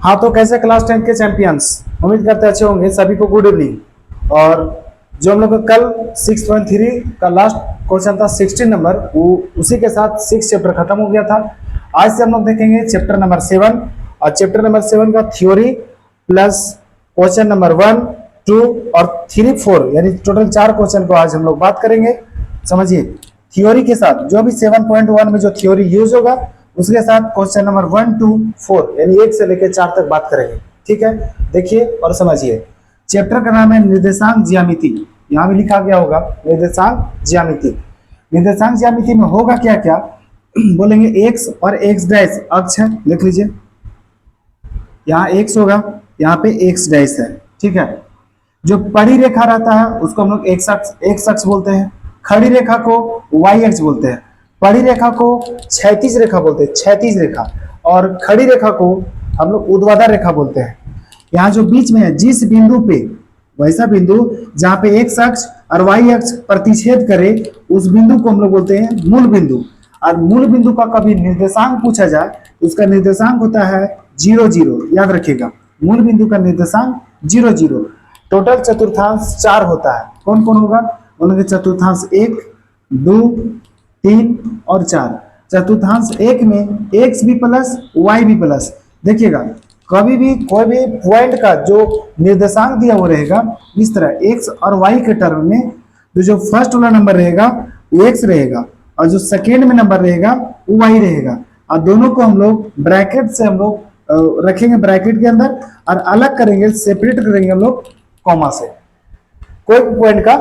हाँ, तो कैसे क्लास 10 के चैंपियंस, उम्मीद करते अच्छे होंगे। सभी को गुड इवनिंग। और जो हम लोग का कल 6.3 का लास्ट क्वेश्चन था 16 नंबर, वो उसी के साथ 6 चैप्टर खत्म हो गया था। आज से हम लोग देखेंगे चैप्टर नंबर 7, और चैप्टर नंबर 7 का थ्योरी प्लस क्वेश्चन नंबर 1, 2 और 3, 4 यानी टोटल 4 क्वेश्चन को आज हम लोग बात करेंगे। समझिए, थ्योरी के साथ जो भी 7.1 में जो थ्योरी यूज होगा उसके साथ क्वेश्चन नंबर 1, 2, 4 यानी 1 से लेकर 4 तक बात करेंगे। ठीक है, देखिए और समझिए। चैप्टर का नाम है निर्देशांक ज्यामिति। यहाँ भी लिखा गया होगा निर्देशांक ज्यामिति। निर्देशांक ज्यामिति में होगा क्या क्या बोलेंगे। एक्स और एक्स डैश अक्ष है, देख लीजिए। यहाँ एक्स होगा, यहाँ पे एक्स डैश है। ठीक है, जो पड़ी रेखा रहता है उसको हम लोग एक्स अक्ष बोलते हैं। खड़ी रेखा को वाई अक्ष बोलते हैं। पड़ी रेखा को क्षैतिज रेखा बोलते हैं, क्षैतिज रेखा। और खड़ी रेखा को हम लोग ऊर्ध्वाधर रेखा बोलते हैं। यहाँ जो बीच में है, जिस बिंदु पे, वैसा बिंदु जहाँ पे एक्स अक्ष और वाई अक्ष प्रतिच्छेद करे, उस बिंदु को हम लोग बोलते हैं मूल बिंदु। और मूल बिंदु का कभी निर्देशांक पूछा जाए तो उसका निर्देशांक होता है 0, 0। याद रखिएगा, मूल बिंदु का निर्देशांक 0, 0। टोटल चतुर्थांश 4 होता है। कौन कौन होगा? उनके चतुर्थांश 1, 2, 3 और 4। चतुर्थांश 1 में एक्स भी प्लस वाई भी प्लस। देखिएगा, कभी भी कोई भी पॉइंट का जो निर्देशांक दिया वो रहेगा इस तरह, एक्स और वाई के टर्म में। तो जो फर्स्ट वाला नंबर रहेगा वो एक्स रहेगा, और जो सेकेंड में नंबर रहेगा वो वाई रहेगा। और दोनों को हम लोग ब्रैकेट से हम लोग रखेंगे, ब्रैकेट के अंदर, और अलग करेंगे, सेपरेट करेंगे हम लोग कॉमा से। कोई पॉइंट का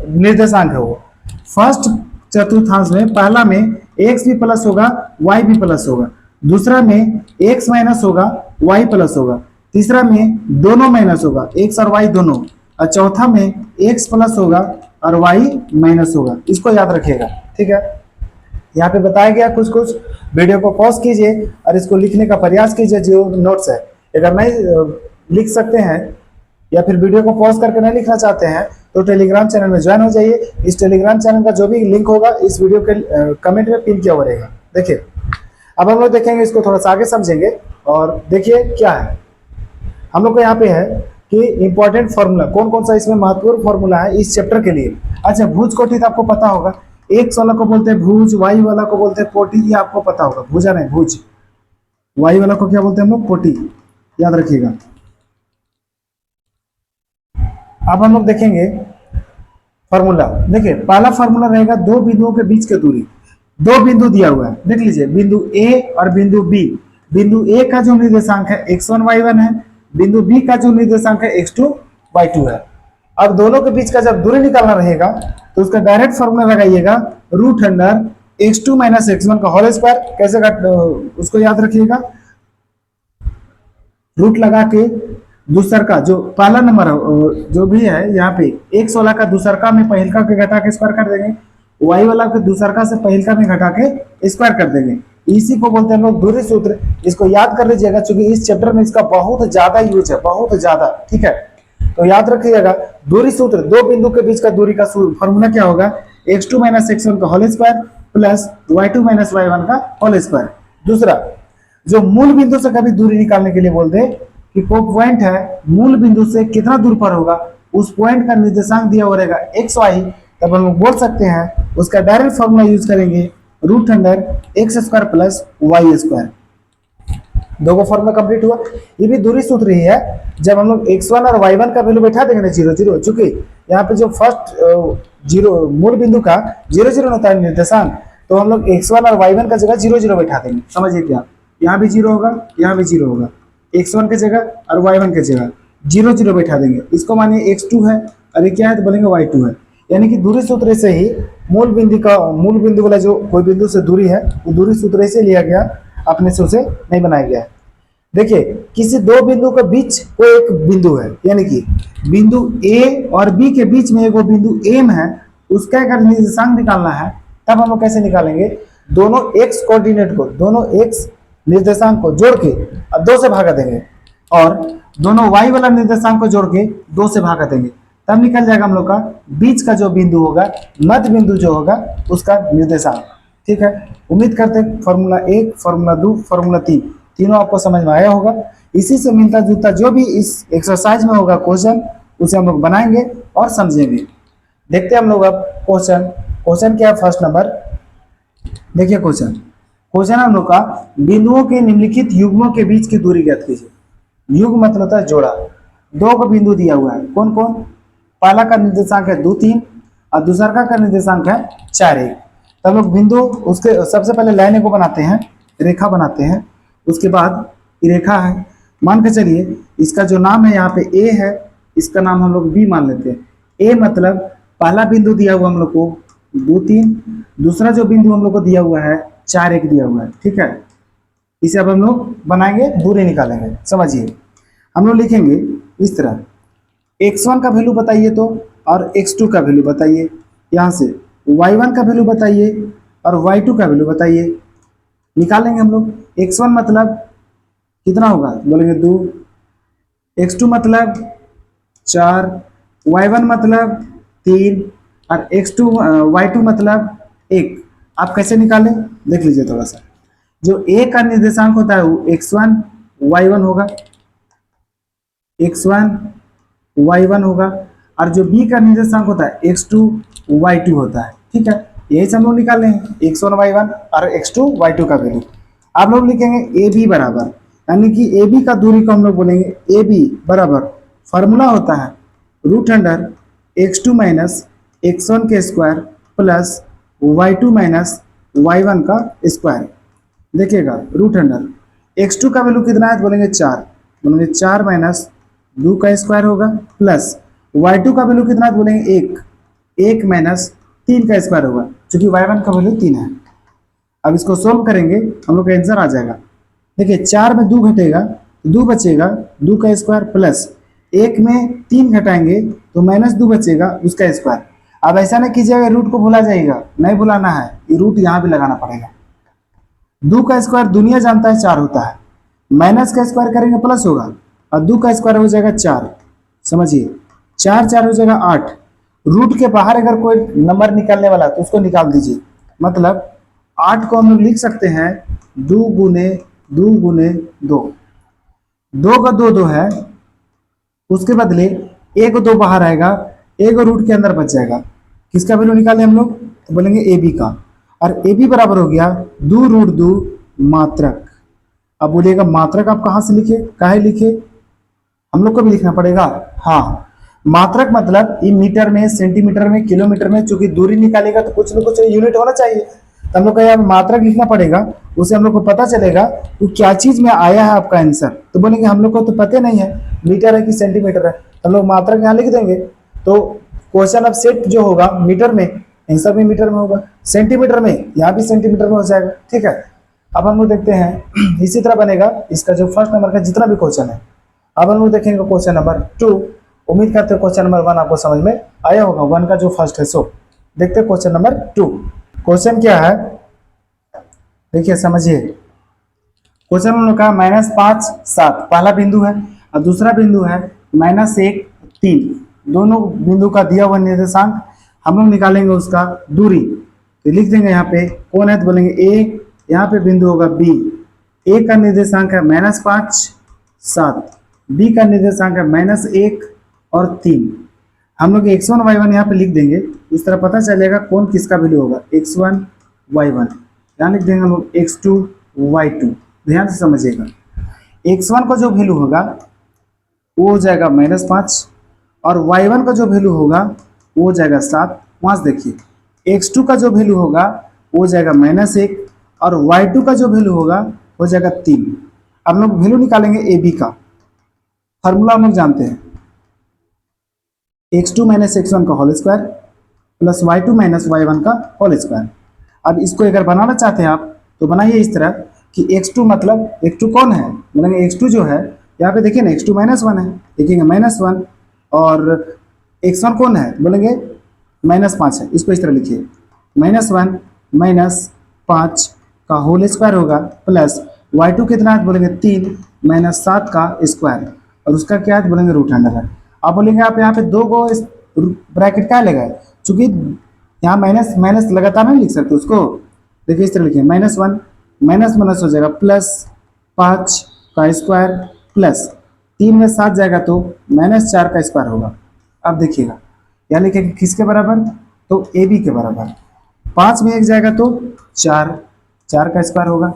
निर्देशांक है वो। फर्स्ट चतुर्थांश में पहला में एक्स भी प्लस होगा, वाई भी प्लस होगा। दूसरा में एक्स माइनस होगा, वाई प्लस होगा। तीसरा में दोनों माइनस होगा, एक्स और वाई दोनों। और चौथा में एक्स प्लस होगा और वाई माइनस होगा। इसको याद रखिएगा। ठीक है, यहाँ पे बताया गया कुछ कुछ। वीडियो को पॉज कीजिए और इसको लिखने का प्रयास कीजिए जो नोट्स है। अगर नहीं लिख सकते हैं या फिर वीडियो को पॉज करके नहीं लिखना चाहते हैं तो टेलीग्राम चैनल में ज्वाइन हो जाइए। इस टेलीग्राम चैनल का जो भी लिंक होगा इस वीडियो के कमेंट में पिन किया हुआ रहेगा। देखिए, अब हम लोग देखेंगे, इसको थोड़ा सा आगे समझेंगे। और देखिए क्या है, हम लोग को यहाँ पे है कि इंपॉर्टेंट फॉर्मूला, कौन कौन सा इसमें महत्वपूर्ण फॉर्मूला है इस चैप्टर के लिए। अच्छा, भुज कोटि तो आपको पता होगा। एक्स वाला को बोलते हैं भुज, वाई वाला को बोलते हैं कोटि, ये आपको पता होगा। भुजा नहीं, भुज। वाई वाला को क्या बोलते हैं हम लोग? कोटि। याद रखिएगा। अब हम लोग देखेंगे फॉर्मूला। देखिए, पहला फॉर्मूला रहेगा दो बिंदुओं के बीच की दूरी। दो बिंदु दिया हुआ है, देख लीजिए, बिंदु ए और बिंदु बी। बिंदु ए का जो निर्देशांक है x1, y1 है। बिंदु बी का जो निर्देशांक है x2, y2 है। अब दोनों के बीच का जब दूरी निकालना रहेगा तो उसका डायरेक्ट फॉर्मूला लगाइएगा, root under x2 minus x1 का होल स्क्वायर। कैसे उसको याद रखिएगा। रूट लगा के दूसर का जो पहला नंबर जो भी है यहाँ पे, एक्स वाला का दूसर का में पहिलका के घटा के स्क्वायर कर देंगे, वाई वाला के दूसर का से पहिलका में घटा के स्क्वायर कर देंगे। इसी को बोलते हैं हम लोग दूरी सूत्र। इसको याद कर लीजिएगा क्योंकि इस चैप्टर में इसका बहुत ज्यादा यूज है, बहुत ज्यादा। ठीक है, तो याद रखिएगा दूरी सूत्र, दो बिंदु के बीच का दूरी का फॉर्मूला क्या होगा? x2 माइनस x1 का whole square plus y2 minus y1 का होल स्क्वायर। दूसरा, जो मूल बिंदु से कभी दूरी निकालने के लिए बोलते हैं कि कोई पॉइंट है, मूल बिंदु से कितना दूर पर होगा, उस पॉइंट का निर्देशांक दिया हुआ रहेगा एक्स वाई। तब हम लोग बोल सकते हैं उसका डायरेक्ट फॉर्मूला यूज करेंगे, root under X square plus Y square. दो को फॉर्मूला कंप्लीट हुआ। ये भी दूरी सूत्र ही है। जब हम लोग x1 और y1 का वैल्यू बैठा देंगे ना 0, 0, चूंकि यहाँ पे जो फर्स्ट 0 मूल बिंदु का 0, 0 होता है निर्देशांक, तो हम लोग x1 और y1 का जगह 0, 0 बैठा देंगे। समझिए क्या, यहाँ भी 0 होगा, यहाँ भी 0 होगा। x1 के जगह और y1 के जगह 0, 0 बैठा देंगे। इसको मानिए x2 है और ये क्या है तो बोलेंगे y2 है। यानी कि दूरी सूत्र से ही मूल बिंदु वाला जो कोई बिंदु से दूरी है वो दूरी सूत्र से लिया गया, अपने से उसे नहीं बनाया गया है। देखिए, किसी दो बिंदु के बीच कोई एक बिंदु है, यानी कि बिंदु ए और बी के बीच में एक बिंदु एम है, उसका अगर निर्देशांक निकालना है तब हम लोग कैसे निकालेंगे? दोनों एक्स कोऑर्डिनेट को, दोनों एक्स निर्देशांक को जोड़ के और 2 से भागा देंगे, और दोनों वाई वाला निर्देशांक को जोड़ के 2 से भागा देंगे। तब निकल जाएगा हम लोग का बीच का जो बिंदु होगा, मध्य बिंदु जो होगा, उसका निर्देशांक। ठीक है, उम्मीद करते हैं फॉर्मूला 1, फॉर्मूला 2, फॉर्मूला 3 तीनों आपको समझ में आया होगा। इसी से मिलता जुलता जो भी इस एक्सरसाइज में होगा क्वेश्चन, उसे हम लोग बनाएंगे और समझेंगे। देखते हैं हम लोग अब क्वेश्चन। क्वेश्चन क्या है? फर्स्ट नंबर देखिए क्वेश्चन। क्वेश्चन हम लोग का, बिंदुओं के निम्नलिखित युग्मों के बीच की दूरी ज्ञात कीजिए। युग्म मतलब होता है जोड़ा। दो को बिंदु दिया हुआ है, कौन कौन? पहला का निर्देशांक है 2 3 और दूसरा का निर्देशांक है 4 1। तो हम लोग बिंदु उसके सबसे पहले लाइन को बनाते हैं, रेखा बनाते हैं। उसके बाद ये रेखा है, मान के चलिए इसका जो नाम है यहाँ पे ए है, इसका नाम हम लोग बी मान लेते हैं। ए मतलब पहला बिंदु दिया हुआ हम लोग को 2 3, दूसरा जो बिंदु हम लोग को दिया हुआ है 4 1 दिया हुआ है, ठीक है। इसे अब हम लोग बनाएंगे, दूरी निकालेंगे। समझिए, हम लोग लिखेंगे इस तरह, x1 का वैल्यू बताइए तो, और x2 का वैल्यू बताइए। यहाँ से y1 का वैल्यू बताइए और y2 का वैल्यू बताइए। निकालेंगे हम लोग। x1 मतलब कितना होगा? बोलेंगे 2, x2 मतलब 4, y1 मतलब 3 और y2 मतलब 1। आप कैसे निकालें देख लीजिए थोड़ा सा। जो a का निर्देशांक होता है वो x1 y1 होगा, x1 y1 होगा, और जो b का निर्देशांक होता है x2 y2 होता है, ठीक है। यही से हम लोग निकाल लेंगे x1 y1 और x2 y2 का वैल्यू। आप लोग लिखेंगे ए बी बराबर, यानी कि ए बी का दूरी को हम लोग बोलेंगे ए बी बराबर, फॉर्मूला होता है root under x2 minus x1 के square plus y2 minus y1 का स्क्वायर। देखिएगा रूट अंडर x2 का वैल्यू कितना है? बोलेंगे 4, बोलेंगे 4 माइनस 2 का स्क्वायर होगा, प्लस y2 का वैल्यू कितना है? बोलेंगे 1, 1 माइनस 3 का स्क्वायर होगा, क्योंकि y1 का वैल्यू 3 है। अब इसको सोल्व करेंगे, हम लोग का आंसर आ जाएगा। देखिए 4 में 2 घटेगा, 2 बचेगा, 2 का स्क्वायर प्लस 1 में 3 घटाएंगे तो माइनस 2 बचेगा, उसका स्क्वायर। अब ऐसा ना कीजिएगा रूट को भुला जाइएगा, नहीं भुलाना है, ये रूट यहाँ भी लगाना पड़ेगा। 2 का स्क्वायर दुनिया जानता है 4 होता है, माइनस का स्क्वायर करेंगे प्लस होगा, और 2 का स्क्वायर हो जाएगा 4। समझिए 4 4 हो जाएगा 8। रूट के बाहर अगर कोई नंबर निकालने वाला तो उसको निकाल दीजिए। मतलब 8 को हम लोग लिख सकते हैं 2 गुने 2 गुने 2। 2 का 2 2 है, उसके बदले 1 2 बाहर आएगा, 1 रूट के अंदर बच जाएगा। किसका वैल्यू निकाले हम लोग? तो बोलेंगे ए बी का, और ए बी बराबर हो गया 2 रूट 2 मात्रक। अब बोलिएगा मात्रक आप कहाँ से लिखे, काहे लिखे? हम लोग को भी लिखना पड़ेगा। हाँ, मात्रक मतलब ये मीटर में, सेंटीमीटर में, किलोमीटर में, चूंकि दूरी निकालेगा तो कुछ न कुछ यूनिट होना चाहिए, तो हम लोग को यहाँ मात्रक लिखना पड़ेगा। उसे हम लोग को पता चलेगा तो क्या चीज में आया है आपका आंसर। तो बोलेंगे हम लोग को तो पता नहीं है मीटर है कि सेंटीमीटर है, हम लोग मात्रक यहाँ लिख देंगे। तो क्वेश्चन ऑफ सेट जो होगा मीटर में, आंसर भी मीटर में होगा, सेंटीमीटर में यहाँ भी सेंटीमीटर में हो जाएगा, ठीक है। अब हम लोग देखते हैं इसी तरह बनेगा इसका जो फर्स्ट नंबर का जितना भी क्वेश्चन है। अब हम लोग देखेंगे क्वेश्चन नंबर 2। उम्मीद करते हैं क्वेश्चन नंबर 1 आपको समझ में आया होगा, 1 का जो फर्स्ट है। सो देखते हैं क्वेश्चन नंबर 2। क्वेश्चन क्या है देखिए, समझिए। क्वेश्चन हम लोग का -5 7 पहला बिंदु है, और दूसरा बिंदु है -1 3। दोनों बिंदु का दिया हुआ निर्देशांक हम लोग निकालेंगे उसका दूरी। तो लिख देंगे यहाँ पे कौन है, तो बोलेंगे ए, यहाँ पे बिंदु होगा बी। ए का निर्देशांक है -5 7, बी का निर्देशांक है -1 और 3। हम लोग x1 y1 यहाँ पे लिख देंगे, इस तरह पता चलेगा कौन किसका वैल्यू होगा। x1 y1 यहाँ लिख देंगे हम लोग x2 y2। ध्यान से समझिएगा, x1 का जो वैल्यू होगा वो हो जाएगा -5, और y1 का जो वैल्यू होगा वो हो जाएगा 7। वहाँ से देखिए x2 का जो वैल्यू होगा वो हो जाएगा -1, और y2 का जो वैल्यू होगा हो जाएगा 3। अब लोग वैल्यू निकालेंगे ए बी का। फार्मूला हम लोग जानते हैं, x2 माइनस x1 का whole square plus y2 minus y1 का होल स्क्वायर। अब इसको अगर बनाना चाहते हैं आप तो बनाइए इस तरह कि x2 मतलब x2 कौन है, बोलेंगे x2 जो है यहाँ पे देखिए ना x2 -1 है, देखेंगे -1, और x1 कौन है, बोलेंगे -5 है। इसको इस तरह लिखिए -1 -5 का होल स्क्वायर होगा प्लस y2 कितना है, बोलेंगे 3 -7 का स्क्वायर, और उसका क्या है, बोलेंगे रूट अंडर है। आप बोलेंगे आप यहाँ पे 2 गो ब्रैकेट क्या लगाए, चूंकि यहाँ माइनस माइनस लगातार नहीं लिख सकते उसको। देखिए इस तरह लिखिए -1 माइनस माइनस हो जाएगा प्लस 5 का स्क्वायर प्लस 3 में 7 जाएगा तो -4 का स्क्वायर होगा। अब देखिएगा क्या लिखेंगे, किसके बराबर, तो ए बी के बराबर। 5 में 1 जाएगा तो 4, 4 का स्क्वायर होगा।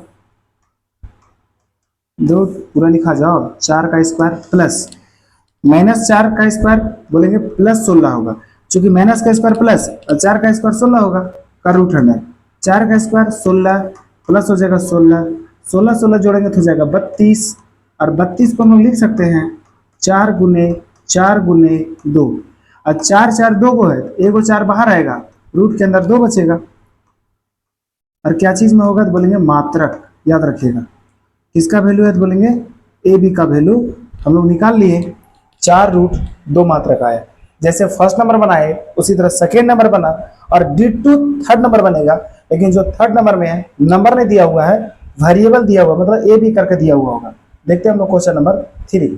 दो पूरा लिखा जाओ, 4 का स्क्वायर प्लस -4 का स्क्वायर बोलेंगे प्लस 16 होगा, क्योंकि माइनस का स्क्वायर प्लस और 4 का स्क्वायर 16 होगा का रूट अंडर 4 का स्क्वायर 16 प्लस हो जाएगा 16, 16 16 जोड़ेंगे तो हो जाएगा 32, और 32 को हम लोग लिख सकते हैं 4 गुने 4 गुने 2, और 4 4 2 को है, एगो 4 बाहर आएगा, रूट के अंदर 2 बचेगा। और क्या चीज में होगा तो बोलेंगे मात्रक, याद रखिएगा। किसका वैल्यू है तो बोलेंगे ए बी का वैल्यू हम लोग निकाल लिए, 4 रूट 2 मात्रक आए। जैसे फर्स्ट नंबर बनाए उसी तरह सेकेंड नंबर बना, और D2 थर्ड नंबर बनेगा, लेकिन जो थर्ड नंबर में है नंबर नहीं दिया हुआ है, वेरिएबल दिया हुआ, मतलब ए बी करके दिया हुआ होगा। देखते हैं हम लोग क्वेश्चन नंबर 3।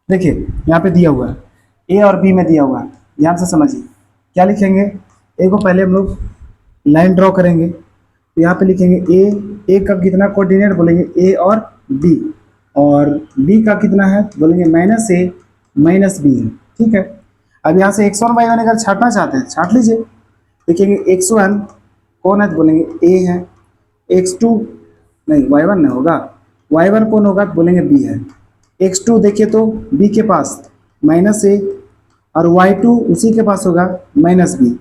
देखिए यहाँ पे दिया हुआ है, ए और बी में दिया हुआ है, ध्यान से समझिए। क्या लिखेंगे, ए को पहले हम लोग लाइन ड्रॉ करेंगे, तो यहाँ पे लिखेंगे ए का कितना कोऑर्डिनेट बोलेंगे ए और बी, और बी का कितना है बोलेंगे -a -b है, ठीक है। अब यहाँ से x1 y1 अगर छाटना चाहते हैं छाट लीजिए। देखेंगे x1 कौन है तो बोलेंगे a है, x2 नहीं y1 नहीं होगा, y1 कौन होगा तो बोलेंगे b है, x2 देखिए तो b के पास -a और y2 उसी के पास होगा -b।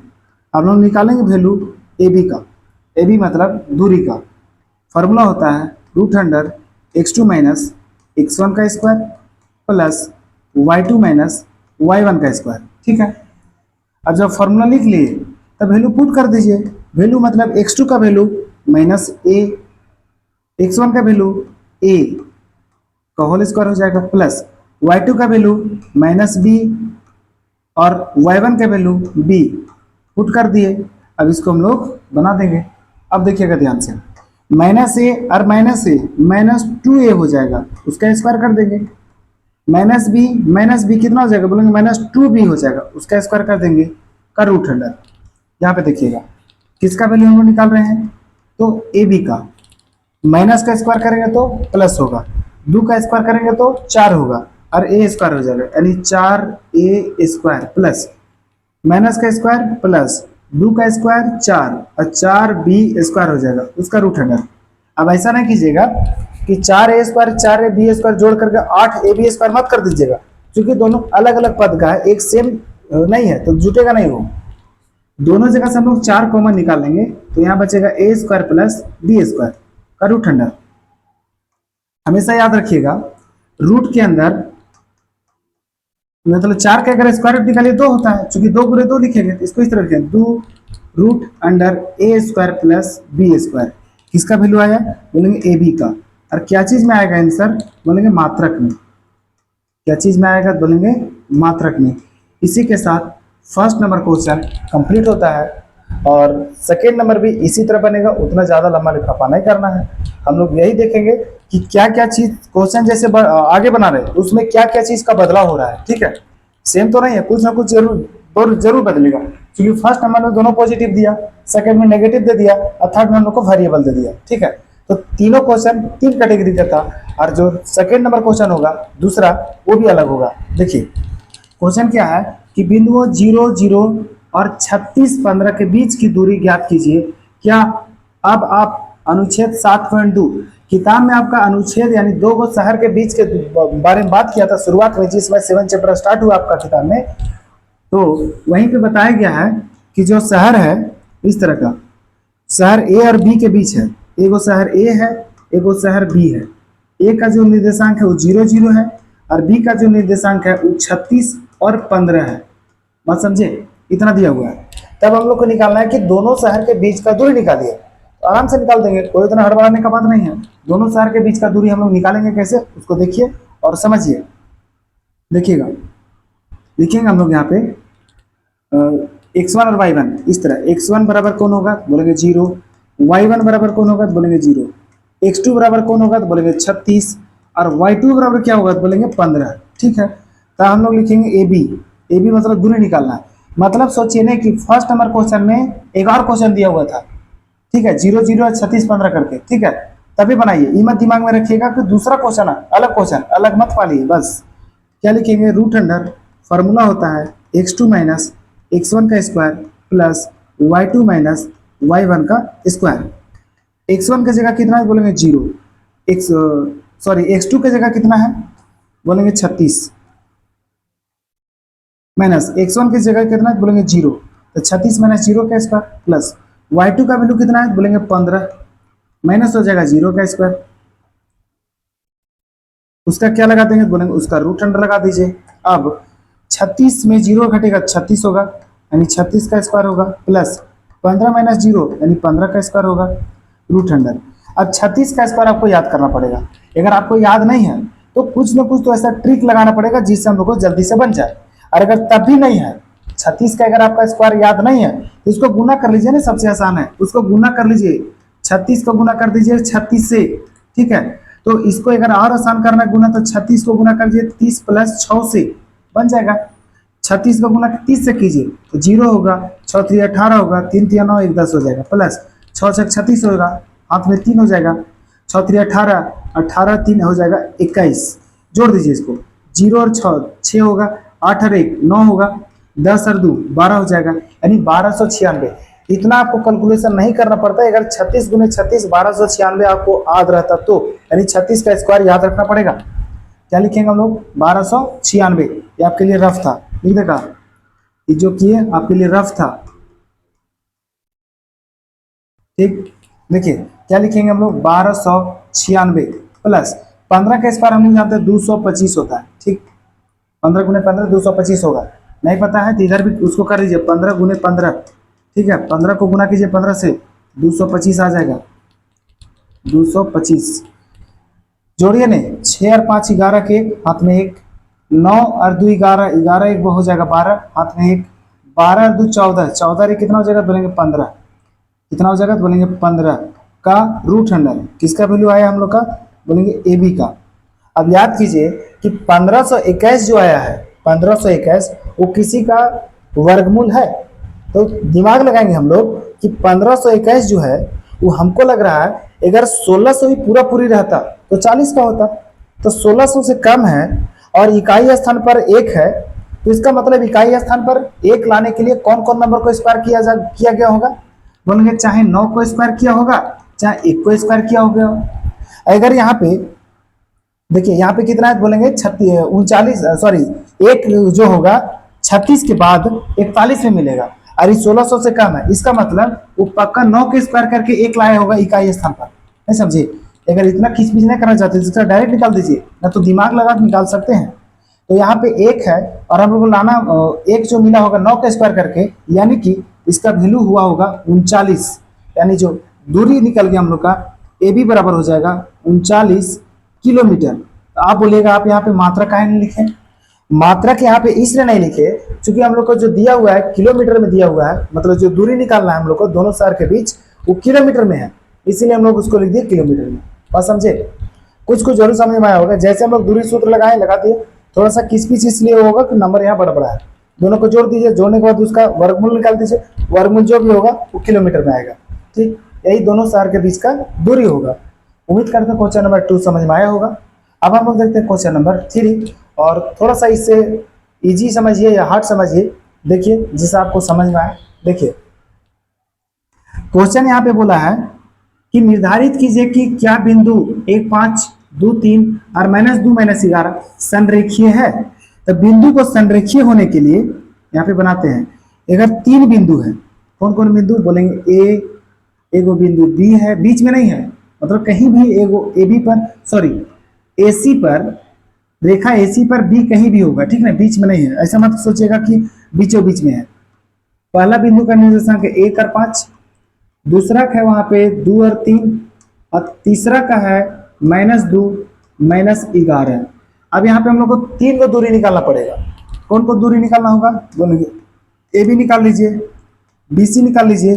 हम लोग निकालेंगे वैल्यू ए बी का, ए बी मतलब दूरी का। फॉर्मूला होता है root under x2 minus x1 का square plus y2 minus y1 का स्क्वायर, ठीक है। अब जब फॉर्मूला लिख लिए तब वैल्यू पुट कर दीजिए। वैल्यू मतलब x2 का वैल्यू -a, x1 का वैल्यू a का होल स्क्वायर हो जाएगा, प्लस y2 का वैल्यू -b और y1 का वैल्यू b पुट कर दिए। अब इसको हम लोग बना देंगे। अब देखिएगा ध्यान से, -a और -a -2a हो जाएगा, उसका स्क्वायर कर देंगे। -b कितना हो जाएगा बोलेंगे -2b हो जाएगा, उसका स्क्वायर कर देंगे का रूट अंडर। यहाँ पे देखिएगा किसका वैल्यू हम लोग निकाल रहे हैं, तो ए बी का। माइनस का स्क्वायर करेंगे तो प्लस होगा, 2 का स्क्वायर करेंगे तो 4 होगा, और ए स्क्वायर हो जाएगा, यानी 4a स्क्वायर प्लस माइनस का स्क्वायर प्लस 2 का स्क्वायर 4 और 4b स्क्वायर हो जाएगा, उसका रूट अंडर। अब ऐसा नहीं कीजिएगा कि 4a स्क्वायर 4b स्क्वायर जोड़ करके 8ab स्क्वायर मत कर दीजिएगा, क्योंकि दोनों अलग अलग पद का है, एक सेम नहीं है तो जुटेगा नहीं वो। दोनों जगह से हम लोग 4 कॉमन निकाल लेंगे, तो यहाँ बचेगा a square plus b square का रूट अंडर। हमेशा याद रखिएगा रूट के अंदर मतलब 4 के अगर स्क्वायर रूट निकालिए 2 होता है, क्योंकि 2 गुणे 2 लिखेंगे तो इसको इस तरह लिखेंगे 2 root under a square plus b square. किसका वैल्यू आया बोलेंगे ए बी का। और क्या चीज में आएगा आंसर बोलेंगे मात्रक में। क्या चीज में आएगा बोलेंगे मात्रक में। इसी के साथ फर्स्ट नंबर क्वेश्चन कंप्लीट होता है, और सेकेंड नंबर भी इसी तरह बनेगा, उतना ज़्यादा लंबा लिखापा नहीं करना है। हम लोग यही देखेंगे कि क्या क्या चीज़ क्वेश्चन जैसे आगे बना रहे हैं उसमें क्या क्या चीज़ का बदलाव हो रहा है, ठीक है। सेम तो नहीं है, कुछ ना कुछ जरूर बदलेगा, क्योंकि फर्स्ट नंबर में दोनों पॉजिटिव दिया, सेकंड में नेगेटिव दे दिया, और थर्ड नंबर को वेरिएबल दे दिया, ठीक है। तो तीनों क्वेश्चन 3 कैटेगरी का था, और जो सेकेंड नंबर क्वेश्चन होगा दूसरा वो भी अलग होगा। देखिए क्वेश्चन क्या है कि बिंदुओं 0 0 और 36 15 के बीच की दूरी ज्ञात कीजिए। क्या अब आप अनुच्छेद 7.2 किताब में आपका अनुच्छेद यानी 2 गो शहर के बीच के बारे में बात किया था शुरुआत में, जिसमें 7 चैप्टर स्टार्ट हुआ आपका किताब में, तो वहीं पे बताया गया है कि जो शहर है इस तरह का शहर ए और बी के बीच है, एगो शहर ए है एगो शहर बी है। ए का जो निर्देशांक है वो 0 0 है, और बी का जो निर्देशांक है वो 36 और 15 है। बात समझे, इतना दिया हुआ है। तब हम लोग को निकालना है कि दोनों शहर के बीच का दूरी निकालिए, तो आराम से निकाल देंगे, कोई इतना हड़बड़ाने का बात नहीं है। दोनों शहर के बीच का दूरी हम लोग निकालेंगे कैसे, उसको देखिए और समझिए। देखिएगा लिखेंगे हम लोग यहाँ पे x1 और y1 इस तरह। x1 बराबर कौन होगा बोलेंगे 0, y1 बराबर कौन होगा तो बोलेंगे 0, x2 बराबर कौन होगा तो बोलेंगे 36, और y2 बराबर क्या होगा तो बोलेंगे 15, ठीक है। तो हम लोग लिखेंगे ए बी मतलब दूरी निकालना है। मतलब सोचिए ना कि फर्स्ट नंबर क्वेश्चन में एक और क्वेश्चन दिया हुआ था, ठीक है, 0 0 36 15 करके, ठीक है। तभी बनाइए, ये मत दिमाग में रखिएगा कि दूसरा क्वेश्चन है, अलग क्वेश्चन, अलग मत पालिए। बस क्या लिखेंगे, रूट अंडर फॉर्मूला होता है x2 माइनस x1 का square plus y2 minus y1 का स्क्वायर। x1 की जगह कितना है बोलेंगे 0, एक्स सॉरी x2 की जगह कितना है बोलेंगे 36, माइनस x1 की जगह कितना है बोलेंगे 0, तो 36 माइनस 0 का स्क्वायर प्लस y2 का वैल्यू कितना है बोलेंगे 15, माइनस हो जाएगा 0 का स्क्वायर। उसका क्या लगा देंगे बोलेंगे उसका रूट अंडर लगा दीजिए। अब 36 में 0 घटेगा 36 होगा, यानी 36 का स्क्वायर होगा प्लस 15 माइनस 0 यानी 15 का स्क्वायर होगा रूट अंडर। अब 36 का स्क्वायर आपको याद करना पड़ेगा, अगर आपको याद नहीं है तो कुछ ना कुछ तो ऐसा ट्रिक लगाना पड़ेगा जिससे हम लोग को जल्दी से बन जाए। और अगर तब भी नहीं है 36 का अगर आपका स्क्वायर याद नहीं है तो उसको गुना कर लीजिए ना, सबसे आसान है, उसको गुना कर लीजिए, 36 को गुना कर दीजिए 36 से, ठीक है। तो इसको अगर और आसान करना गुना तो 36 को गुना कर दीजिए 30 प्लस 6 से बन जाएगा। 36 को गुना 30 से कीजिए तो 0 होगा, 6 3 18 होगा, 3 3 9 1 10 हो जाएगा, प्लस 6 6 36 होगा, हाथ में 3 हो जाएगा, 6 3 18 18 3 हो जाएगा 21, जोड़ दीजिए इसको, 0 और 6 होगा, 8 और 1 9 होगा, 10 और 2 12 हो जाएगा, यानी 1296। इतना आपको कैलकुलेशन नहीं करना पड़ता है, अगर 36 गुने 36 1296 आपको याद रहता तो, यानी 36 का स्क्वायर याद रखना पड़ेगा। क्या लिखेंगे हम लोग 1296, ये आपके लिए रफ था, लिख देगा, ये जो किए आपके लिए रफ था, ठीक। देखिए क्या लिखेंगे हम लोग 1296 प्लस 15 का स्क्वायर हम लोग जानते हैं 225 होता है, ठीक। 15 गुने 15 225 होगा, नहीं पता है तो इधर भी उसको कर लीजिए 15 गुने 15, ठीक है। 15 को गुना कीजिए 15 से 225 आ जाएगा, 225 जोड़िए नहीं, 6 और 5 11 के हाथ में 1, 9 और 2 11 11 1 हो जाएगा 12 हाथ में 1, 12 और 2 14 14 रे कितना हो जाएगा बोलेंगे 15, कितना हो जाएगा तो बोलेंगे 15 का रूट अंडर किसका वैल्यू आया हम लोग का बोलेंगे ए बी का। अब याद कीजिए कि 1521 जो आया है 1521 वो किसी का वर्गमूल है, तो दिमाग लगाएंगे हम लोग कि 1521 जो है वो हमको लग रहा है अगर 1600 ही पूरा पूरी रहता तो 40 का होता, तो 1600 से कम है और इकाई स्थान पर 1 है, तो इसका मतलब इकाई स्थान पर 1 लाने के लिए कौन कौन नंबर को स्क्वायर किया गया होगा बोलेंगे, चाहे 9 को स्क्वायर किया होगा चाहे 1 को स्क्वायर किया हो गया हो। अगर यहाँ पे देखिए यहाँ पे कितना है बोलेंगे 39 सॉरी 1 जो होगा 36 के बाद 41 में मिलेगा और ये 1600 से कम है, इसका मतलब वो पक्का 9 के स्क्वायर करके 1 लाया होगा इकाई स्थान पर, नहीं समझे। अगर इतना खींचपीच नहीं करना चाहते तो डायरेक्ट निकाल दीजिए, ना तो दिमाग लगा के निकाल सकते हैं। तो यहाँ पे 1 है और हम लोग को लाना 1 जो मिला होगा 9 का स्क्वायर करके, यानी कि इसका वैल्यू हुआ होगा 39, यानी जो दूरी निकल गया हम लोग का ए बी बराबर हो जाएगा 39 किलोमीटर। तो आप बोलिएगा आप यहाँ पे मात्रा काहे नहीं लिखे, मात्रा के यहाँ पे इसलिए नहीं लिखे क्योंकि हम लोग को जो दिया हुआ है किलोमीटर में दिया हुआ है, मतलब जो दूरी निकालना है हम लोग को दोनों शहर के बीच वो किलोमीटर में है, इसीलिए हम लोग उसको लिख दिए किलोमीटर में। बस समझे, कुछ कुछ जरूर समझ में आया होगा। जैसे हम लोग दूरी सूत्र लगाए लगा दिए, थोड़ा सा किसपीच इसलिए होगा कि नंबर यहाँ बड़ा बड़ा है, दोनों को जोड़ दीजिए, जोड़ने के बाद उसका वर्गमूल निकाल दीजिए, वर्गमूल जो भी होगा वो किलोमीटर में आएगा, ठीक। यही दोनों शहर के बीच का दूरी होगा। उम्मीद करते हैं क्वेश्चन नंबर 2 समझ में आया होगा। अब हम लोग देखते हैं क्वेश्चन नंबर 3, और थोड़ा सा इससे इजी समझिए या हार्ड समझिए, देखिए जिससे आपको समझ में आए। देखिए क्वेश्चन यहाँ पे बोला है कि निर्धारित कीजिए कि क्या बिंदु 1 5 2 3 और -2 -11 संरेखीय है। तो बिंदु को संरेखीय होने के लिए यहाँ पे बनाते हैं, अगर 3 बिंदु है, कौन कौन बिंदु बोलेंगे, एगो बिंदु बी है, बीच में नहीं है, मतलब कहीं भी एगो ए बी पर सॉरी एसी पर, रेखा एसी पर बी कहीं भी होगा, ठीक है, बीच में नहीं है, ऐसा मत सोचिएगा कि बीचों बीच में है। पहला बिंदु का निर्देशांक 1 और 5, दूसरा का है वहां पे 2 और 3, और तीसरा का है -2 -11। अब यहाँ पे हम लोग को 3 को दूरी निकालना पड़ेगा। कौन को दूरी निकालना होगा बोलेंगे, ए बी निकाल लीजिए, बी सी निकाल लीजिए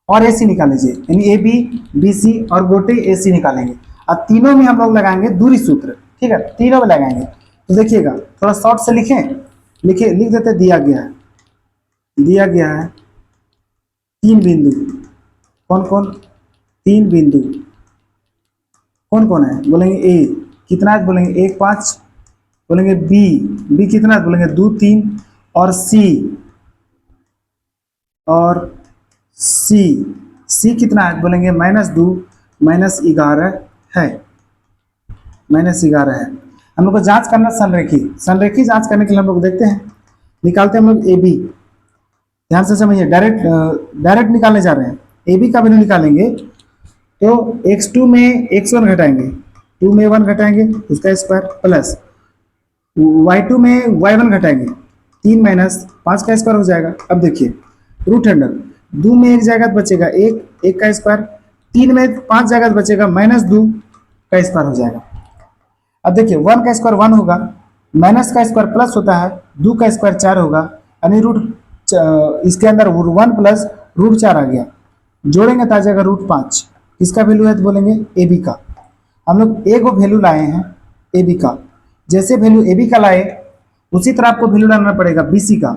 और ए सी निकाल लीजिए, यानी ए बी बी सी और गोटे ए सी निकालेंगे, और तीनों में हम लोग लगाएंगे दूरी सूत्र, ठीक है, तीनों में लगाएंगे। तो देखिएगा थोड़ा शॉर्ट से लिखें, लिख देते, दिया गया है 3 बिंदु, कौन कौन 3 बिंदु कौन कौन है, बोलेंगे ए कितना है, बोलेंगे 1 5, बोलेंगे बी कितना है, बोलेंगे 2 3, और सी कितना है, बोलेंगे -2 -11 है, -11 है। हम लोग को जांच करना संरेखी जांच करने के लिए हम लोग देखते हैं, निकालते हैं हम लोग ए बी। ध्यान से समझिए, डायरेक्ट निकालने जा रहे हैं। ए बी का वैल्यू निकालेंगे तो x2 में x1 घटाएंगे, 2 में 1 घटाएंगे उसका स्क्वायर, प्लस y2 में y1 घटाएंगे, 3 माइनस 5 का स्क्वायर हो जाएगा। अब देखिए रूट अंडर 2 में 1 जगह बचेगा 1 का स्क्वायर, 3 में 5 जगह बचेगा -2 का स्क्वायर हो जाएगा। अब देखिए 1 का स्क्वायर 1 होगा, माइनस का स्क्वायर प्लस होता है, 2 का स्क्वायर 4 होगा, यानी इसके अंदर 1 प्लस √4 आ गया, जोड़ेंगे तो आ जाएगा √5। किसका वैल्यू है तो बोलेंगे ए बी का। हम लोग ए को वैल्यू लाए हैं ए बी का, जैसे वैल्यू ए बी का लाए उसी तरह आपको वैल्यू लाना पड़ेगा बी सी का।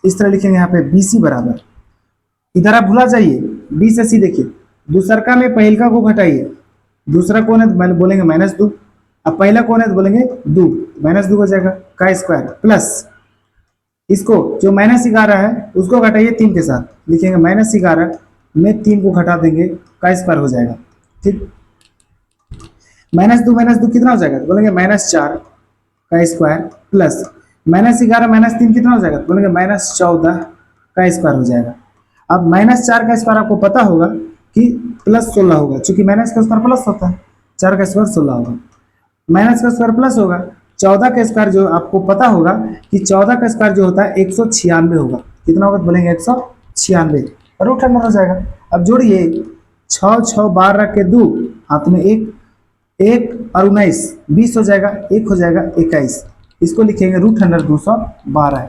इस तरह लिखेंगे यहाँ पे बी सी बराबर, इधर आप भुला जाइए बी से सी, देखिए दूसरका में पहिलका को घटाइए, दूसरा कौन है तो बोलेंगे -2, अब पहला कौन है तो बोलेंगे 2, -2 हो जाएगा का स्क्वायर, प्लस इसको जो -11 है उसको घटाइए 3 के साथ, लिखेंगे -11 में 3 को घटा देंगे का स्क्वायर हो जाएगा। ठीक, -2 कितना हो जाएगा, बोलेंगे -4 का स्क्वायर, प्लस -11 -3 कितना हो जाएगा, बोलेंगे -14 का स्क्वायर हो जाएगा। अब -4 का स्क्वायर आपको पता होगा कि +16 होगा, चूंकि माइनस का स्क्वायर प्लस होता है, 4 का स्क्वायर 16 होगा, माइनस का स्क्वायर प्लस होगा, 14 का स्क्वायर जो आपको पता होगा कि 14 का स्क्वायर जो होता है 196 होगा। कितना होगा, बोलेंगे 196, रूट अंडर हो जाएगा। अब जोड़िए 6 6 12 के 2, हाथ में 1 और 19 20 हो जाएगा, 1 हो जाएगा 21, इसको लिखेंगे रूट अंडर 212।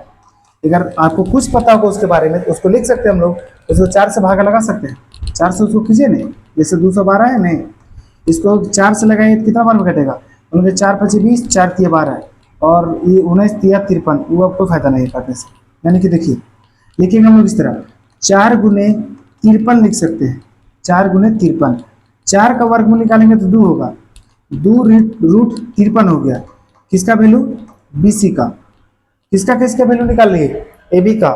अगर आपको कुछ पता होगा उसके बारे में तो उसको लिख सकते हैं हम लोग, उसको 4 से भागा लगा सकते हैं, 4 से उसको कीजिए नहीं, जैसे 212 है नहीं, इसको 4 से लगाइए तो कितना बार में घटेगा, उनके 4 5 20, 4 3 12, और ये 19 3 53, वो आपको फायदा नहीं करने से। यानी कि देखिए लिखेंगे हम लोग इस तरह 4 गुने 53 लिख सकते हैं, 4 गुने 53, 4 का वर्गमूल निकालेंगे तो 2 होगा, 2 रूट 53 हो गया। किसका वैल्यू, बी सी का। किसका वैल्यू निकाल लिए, ए बी का,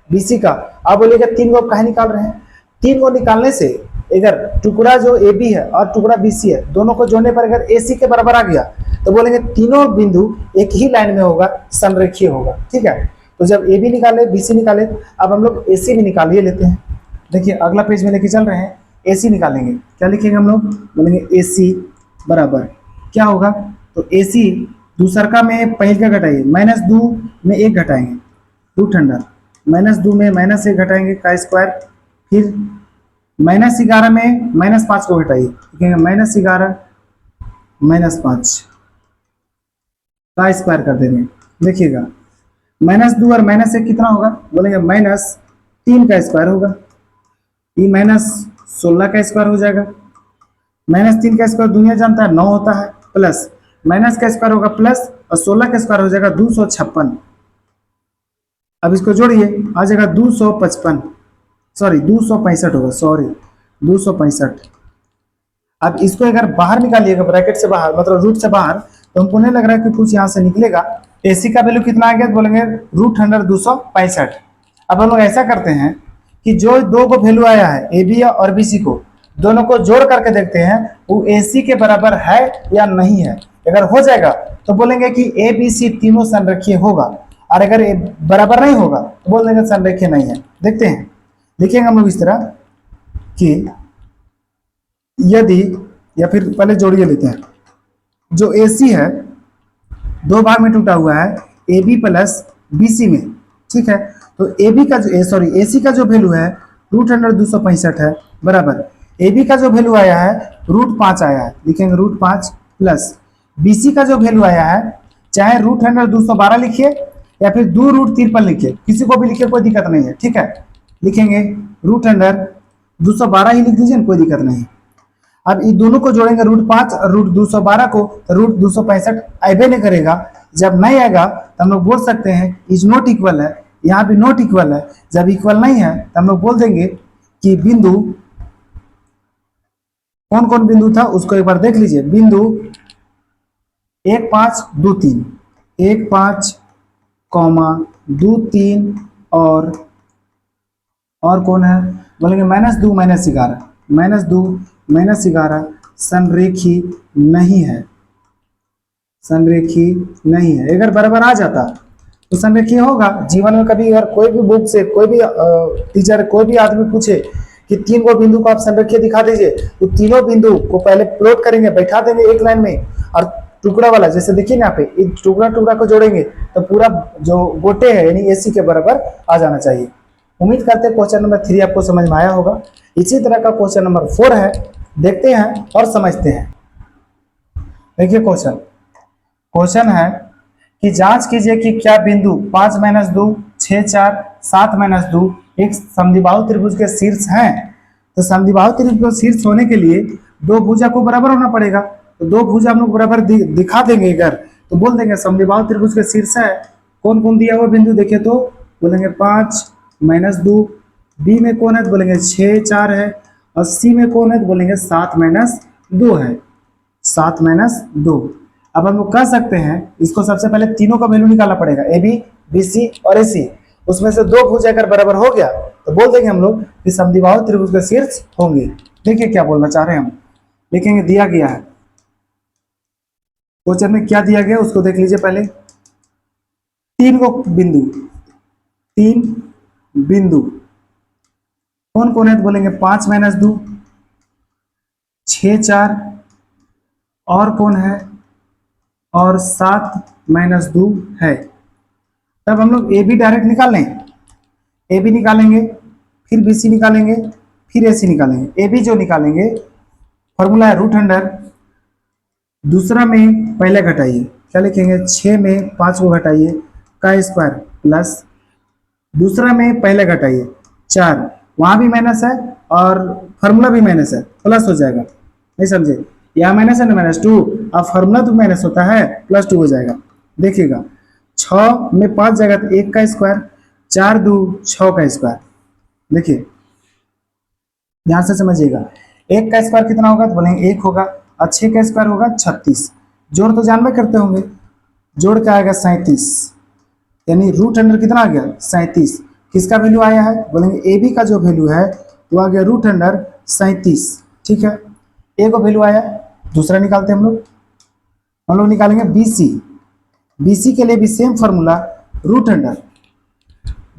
बी सी का। आप बोलिएगा 3 को आप कहाँ निकाल रहे हैं, 3 को निकालने से अगर टुकड़ा जो ए बी है और टुकड़ा बी सी है, दोनों को जोड़ने पर अगर ए सी के बराबर आ गया तो बोलेंगे तीनों बिंदु एक ही लाइन में होगा, संरेखीय होगा। ठीक है, तो जब ए बी निकाले बी सी निकाले, अब हम लोग ए सी भी निकाल ही लेते हैं। देखिए अगला पेज में लेके चल रहे हैं, ए सी निकालेंगे। क्या लिखेंगे हम लोग, बोलेंगे ए सी बराबर क्या होगा, तो ए सी दूसरका में पहिल का घटाइए, -2 में 1 घटाएंगे, रूट अंडर -2 में -1 घटाएंगे का स्क्वायर, फिर -11 में -5 को घटाइए, लिखेंगे -11 -5 का स्क्वायर कर देंगे। देखिएगा -2 और -1 कितना होगा, बोलेंगे -3 का स्क्वायर होगा, ये -16 का स्क्वायर हो जाएगा। -3 का स्क्वायर दुनिया जानता है 9 होता है, प्लस माइनस का स्क्वायर होगा प्लस, और 16 का स्क्वायर हो जाएगा 256। अब इसको जोड़िए आ जाएगा 265 होगा, 265। अब इसको अगर बाहर निकालिएगा ब्रैकेट से बाहर, मतलब रूट से बाहर, तो हमको नहीं लग रहा है कि कुछ यहाँ से निकलेगा। एसी का वैल्यू कितना आ गया तो बोलेंगे रूट अंडर 265। अब हम लोग ऐसा करते हैं कि जो दो को वैल्यू आया है ए बी और बी सी को, दोनों को जोड़ करके देखते हैं वो ए सी के बराबर है या नहीं है। अगर हो जाएगा तो बोलेंगे कि ए बी सी तीनों संरेखीय होगा, और अगर बराबर नहीं होगा तो बोल देंगे संरेखीय नहीं है। देखते हैं, लिखेंगे हम लोग इस तरह कि यदि, या फिर पहले जोड़िए लेते हैं, जो ए सी है 2 भाग में टूटा हुआ है, A B plus B C में। ठीक है, तो ए बी का ए सी का जो वैल्यू है रूट अंडर 265 है, बराबर ए बी का जो वैल्यू आया है √5 आया है, लिखेंगे √5 प्लस बी सी का जो वैल्यू आया है, चाहे रूट अंडर 212 लिखिए या फिर 2√53 लिखिए, किसी को भी लिखिए, कोई दिक्कत नहीं है। ठीक है, लिखेंगे रूट अंडर 212 ही लिख दीजिए, कोई दिक्कत नहीं। अब इन दोनों को जोड़ेंगे √5 और √212 को, √265 आएबे नहीं करेगा। जब नहीं आएगा तो हम लोग बोल सकते हैं इज नॉट इक्वल है, यहाँ भी नॉट इक्वल है। जब इक्वल नहीं है तो हम लोग बोल देंगे कि बिंदु कौन कौन बिंदु था उसको एक बार देख लीजिए। बिंदु 1 5 2 3, 1 5 कॉमा 2 3 और कौन है बोलेंगे -2 -11, -2 -11 संरेखी नहीं है, संरेखी नहीं है। अगर बराबर आ जाता तो संरेखीय होगा। जीवन में कभी अगर कोई भी बुक से कोई भी टीचर कोई भी आदमी पूछे कि 3 गो बिंदु को आप संरेखीय दिखा दीजिए, तो तीनों बिंदु को पहले प्लॉट करेंगे, बैठा देंगे एक लाइन में, और टुकड़ा वाला जैसे देखिए ना यहाँ पे टुकड़ा टुकड़ा को जोड़ेंगे तो पूरा जो गोटे है यानी एसी के बराबर आ जाना चाहिए। उम्मीद करते हैं क्वेश्चन नंबर 3 आपको समझ में आया होगा। इसी तरह का क्वेश्चन नंबर 4 है, देखते हैं और समझते हैं। देखिए क्वेश्चन है कि जांच कीजिए कि क्या बिंदु 5 -2 6 4 7 -2 एक समद्विबाहु त्रिभुज के शीर्ष हैं। तो समद्विबाहु त्रिभुज के शीर्ष होने के लिए दो भुजा को बराबर होना पड़ेगा। तो दो भुजा हम लोग बराबर दिखा देंगे अगर, तो बोल देंगे समद्विबाहु त्रिभुज के शीर्ष है। कौन कौन दिया हुआ बिंदु देखिए तो बोलेंगे 5 -2, बी में कौन है तो बोलेंगे 6 4 है, और सी में कौन है तो बोलेंगे 7 -2 है, 7 -2। अब हम लोग कह सकते हैं इसको सबसे पहले तीनों का वैल्यू निकालना पड़ेगा, ए बी बी सी और ए सी। उसमें से दो भुज अगर बराबर हो गया तो बोल देंगे हम लोग कि समद्विबाहु त्रिभुज के शीर्ष होंगे। देखिए क्या बोलना चाह रहे हैं हम, लिखेंगे दिया गया है क्वेश्चन में क्या दिया गया उसको देख लीजिए पहले। 3 बिंदु कौन कौन है तो बोलेंगे 5 -2 6 4 और कौन है और 7 -2 है। तब हम लोग ए बी डायरेक्ट निकाल लें, ए बी निकालेंगे, फिर बी सी निकालेंगे, फिर ए सी निकालेंगे। ए बी जो निकालेंगे फॉर्मूला है √अंडर, दूसरा में पहले घटाइए, क्या लिखेंगे 6 में 5 को घटाइए का स्क्वायर प्लस, दूसरा में पहले घटाइए 4, वहां भी माइनस है और फॉर्मूला भी माइनस है, प्लस हो जाएगा, नहीं समझे, यहाँ माइनस है ना -2, अब फॉर्मूला तो माइनस होता है +2 हो जाएगा। देखिएगा 6 में 5 जाएगा तो 1 का स्क्वायर, 4 2 6 का स्क्वायर। देखिए ध्यान से समझिएगा, 1 का स्क्वायर कितना होगा तो बोलेंगे 1 होगा, और 6 का स्क्वायर होगा 36। जोड़ तो जानबे करते होंगे, जोड़ क्या आएगा 37, यानी √अंडर कितना आ गया 37। किसका वैल्यू आया है बोलेंगे ए बी का जो वैल्यू है वो आ गया √अंडर 37। ठीक है, ए को वैल्यू आया, दूसरा निकालते हैं हम लोग निकालेंगे बी सी। बी सी के लिए भी सेम फॉर्मूला √अंडर,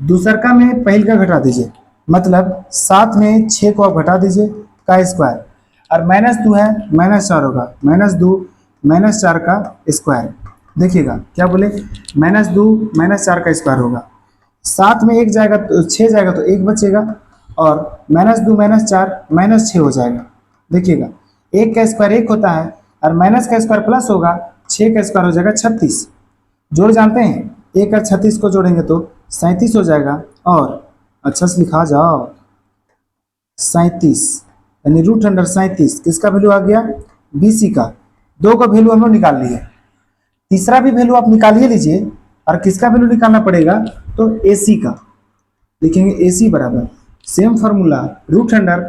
दूसरका में पहल का घटा दीजिए, मतलब 7 में 6 को आप घटा दीजिए का स्क्वायर, और -2 है -4 होगा, -2 -4 का स्क्वायर। देखिएगा क्या बोले -2 -4 का स्क्वायर होगा, 7 में 1 जाएगा तो 6 जाएगा तो 1 बचेगा, और -2 -4 -6 हो जाएगा। देखिएगा 1 का स्क्वायर 1 होता है, और माइनस का स्क्वायर प्लस होगा, 6 का स्क्वायर हो जाएगा 36। जोड़ जानते हैं 1 और 36 को जोड़ेंगे तो 37 हो जाएगा, और अच्छा से लिखा जाओ 37 यानी √अंडर 37। किसका वैल्यू आ गया बी सी का। दो का वैल्यू हम लोग निकाल लिए, तीसरा भी वैल्यू आप निकालिए लीजिए, और किसका वैल्यू निकालना पड़ेगा तो ए सी का। लिखेंगे ए सी बराबर सेम फार्मूला √अंडर,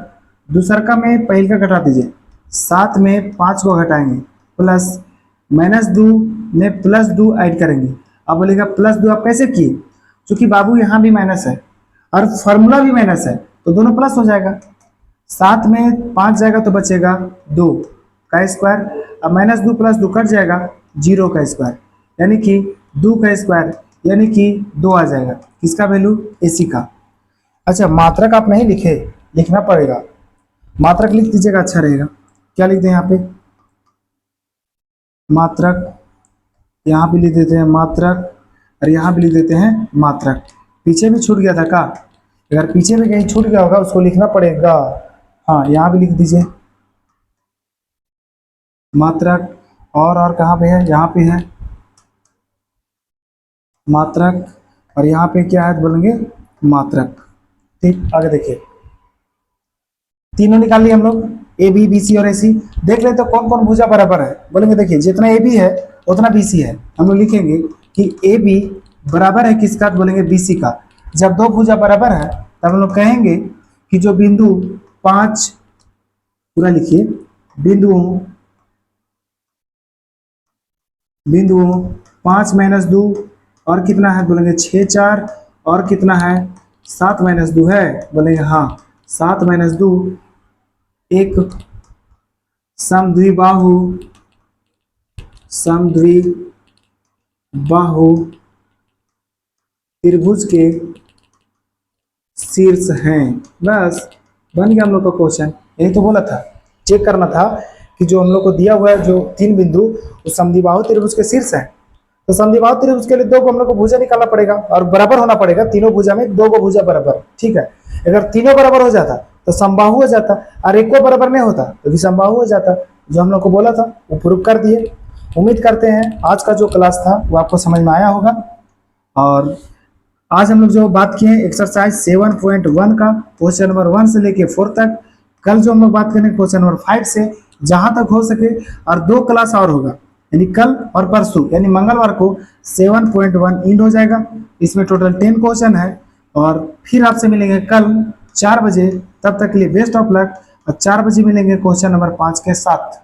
दूसरका में पहल का घटा दीजिए, 7 में 5 को घटाएंगे प्लस -2 में +2 ऐड करेंगे। अब बोलेगा +2 आप कैसे किए, क्योंकि बाबू यहाँ भी माइनस है और फार्मूला भी माइनस है तो दोनों प्लस हो जाएगा। 7 में 5 जाएगा तो बचेगा 2 का स्क्वायर, अब -2 + 2 कट जाएगा 0 का स्क्वायर, यानी कि 2 का स्क्वायर यानी कि 2 आ जाएगा। किसका वैल्यू ए सी का। अच्छा मात्रक आप नहीं लिखे, लिखना पड़ेगा, मात्रक लिख दीजिएगा अच्छा रहेगा। क्या लिख दें यहाँ पे मात्रक, यहाँ भी लिख देते हैं मात्रक, और यहाँ भी लिख देते हैं मात्रक। पीछे भी छूट गया था का, अगर पीछे भी कहीं छूट गया होगा उसको लिखना पड़ेगा। हाँ यहाँ भी लिख दीजिए मात्रक, और कहाँ पे है, यहाँ पे है मात्रक, और यहाँ पे क्या है बोलेंगे मात्रक। ठीक, आगे देखिए तीनों निकाल लिए हम लोग, ए बी बी सी और ए सी। देख ले तो कौन कौन भुजा बराबर है, बोलेंगे देखिए जितना ए बी है उतना बी सी है। हम लोग लिखेंगे कि ए बी बराबर है किसका, बोलेंगे बी सी का। जब दो भुजा बराबर है तब हम लोग कहेंगे कि जो बिंदु 5, पूरा लिखिए, बिंदुओं बिंदुओं 5 - 2 और कितना है बोलेंगे 6 4 और कितना है 7 - 2 है बोलेंगे हाँ 7 - 2 एक समद्विबाहु समद्विबाहु त्रिभुज के शीर्ष हैं। बस बन गया हम लोग का क्वेश्चन। यही तो बोला था, चेक करना था कि जो हम लोग को दिया हुआ है जो 3 बिंदु वो समद्विबाहु त्रिभुज के शीर्ष है। तो समद्विबाहु त्रिभुज के लिए दो को हम लोग को भुजा निकालना पड़ेगा और बराबर होना पड़ेगा। तीनों भुजा में दो को भुजा बराबर, ठीक है। अगर तीनों बराबर हो जाता तो समबाहु हो जाता, और एक को बराबर नहीं होता तो भी समबाहु हो जाता। जो हम लोग को बोला था वो प्रूव कर दिए। उम्मीद करते हैं आज का जो क्लास था वो आपको समझ में आया होगा। और आज हम लोग जो बात किए हैं एक्सरसाइज 7.1 का क्वेश्चन नंबर 1 से लेके 4 तक। कल जो हम लोग बात करेंगे क्वेश्चन नंबर 5 से जहां तक हो सके, और 2 क्लास और होगा यानी कल और परसों यानी मंगलवार को 7.1 इंड हो जाएगा। इसमें टोटल 10 क्वेश्चन है। और फिर आपसे मिलेंगे कल 4 बजे। तब तक के लिए बेस्ट ऑफ लक। और 4 बजे मिलेंगे क्वेश्चन नंबर 5 के साथ।